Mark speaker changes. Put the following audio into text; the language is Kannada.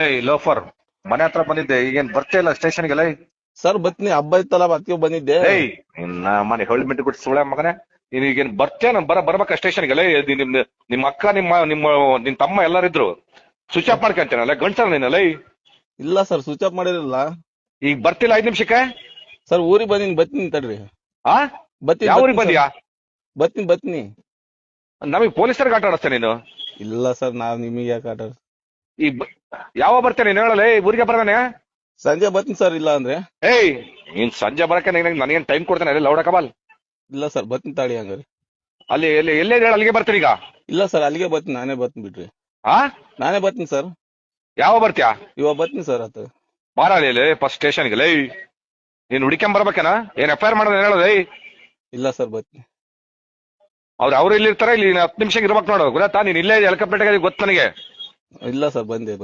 Speaker 1: ಏಯ್ ಲೋಫರ್, ಮನೆ ಹತ್ರ ಬಂದಿದ್ದೆ, ಈಗೇನ್ ಬರ್ತಾ ಇಲ್ಲ ಸ್ಟೇಷನ್ಗೆಲ್ಲ?
Speaker 2: ಸರ್ ಬತ್ನಿ, ಹಬ್ಬ ಇತ್ತಲ್ಲ ಅದಕ್ಕೆ ಬಂದಿದ್ದೆ.
Speaker 1: ಏಯ್ ನಿನ್ನ ಮನೆ ಹೊಳ್ ಮಿಟ್ಟು ಬಿಟ್ಟು ಸುಳೆ ಮಗನೇ, ನೀಗೇನ್ ಬರ್ತೇನ? ಬರ್ಬೇಕ ಸ್ಟೇಷನ್ಗೆಲ್ಲ? ನಿಮ್ಮ ಅಕ್ಕ, ನಿನ್ ತಮ್ಮ ಎಲ್ಲರಿದ್ರು ಸ್ವಿಚ್ ಆಫ್ ಮಾಡ್ಕೊಂತೇನಲ್ಲ ಗಂಡ್ಸಲ್ಲ ನೀನಲ್ಲ?
Speaker 2: ಇಲ್ಲ ಸರ್, ಸ್ವಿಚ್ ಆಫ್ ಮಾಡಿರಲಿಲ್ಲ.
Speaker 1: ಈಗ ಬರ್ತಿಲ್ಲ 5 ನಿಮಿಷಕ್ಕೆ?
Speaker 2: ಸರ್ ಊರಿಗೆ ಬತ್ತೀನಿ ತಡ್ರಿ.
Speaker 1: ಆ
Speaker 2: ಬತ್ತೀನಿ
Speaker 1: ಯಾವ ಊರಿಗೆ
Speaker 2: ಬತ್ತೀನಿ
Speaker 1: ಬಂದಿಯಾ?
Speaker 2: ಬತ್ತೀನಿ.
Speaker 1: ನಮಗ್ ಪೊಲೀಸರಿಗೆ ಆಟ ಆಡಿಸ್ತೇನೆ ನೀನು?
Speaker 2: ಇಲ್ಲ ಸರ್, ನಾವ್ ನಿಮಗೆ ಯಾಕೆ ಆಟ
Speaker 1: ಈಗ ಯಾವ ಬರ್ತೇನೆ ನೀನು ಹೇಳಲ್ಲ? ಊರಿಗೆ ಬರ್ದಾನೆ
Speaker 2: ಸಂಜೆ ಬತ್ತೀನಿ ಸರ್, ಇಲ್ಲ ಅಂದ್ರೆ.
Speaker 1: ಏಯ್ ನೀನ್ ಸಂಜೆ ಬರಕ್ಕೆ ನನಗೇನ್ ಟೈಮ್ ಕೊಡ್ತೇನೆ ಅಲ್ಲಿ ಲೌಡ ಕಬಾಲ್?
Speaker 2: ಇಲ್ಲ ಸರ್, ಬತ್ತೀನಿ ತಾಳಿ ಹಂಗಾರೆ.
Speaker 1: ಅಲ್ಲಿ ಎಲ್ಲೇ ಹೇಳ, ಅಲ್ಲಿಗೆ ಬರ್ತೀನಿ ಈಗ.
Speaker 2: ಇಲ್ಲ ಸರ್, ಅಲ್ಲಿಗೆ ಬತ್ತೀನಿ, ನಾನೇ ಬತ್ತೀನಿ ಬಿಡ್ರಿ.
Speaker 1: ಆ
Speaker 2: ನಾನೇ ಬತ್ತೀನಿ ಸರ್.
Speaker 1: ಯಾವ ಬರ್ತೀಯಾ?
Speaker 2: ಇವಾಗ ಬತ್ತೀನಿ ಸರ್ ಆತ.
Speaker 1: ಬಾರ ಅಲ್ಲಿ ಫಸ್ಟ್ ಸ್ಟೇಷನ್ಗೆ. ಲೈ ನೀನ್ ಹುಡುಕ್ಯಾಂ ಬರ್ಬೇಕೇನ? ಏನ್ FIR ಮಾಡೋದು ಹೇಳೋದು?
Speaker 2: ಇಲ್ಲ ಸರ್, ಬತ್ತೀನಿ.
Speaker 1: ಅವ್ರು ಇಲ್ಲಿ ಇರ್ತಾರೆ, ಇಲ್ಲಿ 10 ನಿಮಿಷ ಇರ್ಬೇಕು ನೋಡು, ಗೊತ್ತಾ? ನೀನ್ ಇಲ್ಲೇ ಎಲ್ಕಪೇಟೆಗೆ ಗೊತ್ತು ನನಗೆ.
Speaker 2: ಇಲ್ಲ ಸರ್, ಬಂದೆ.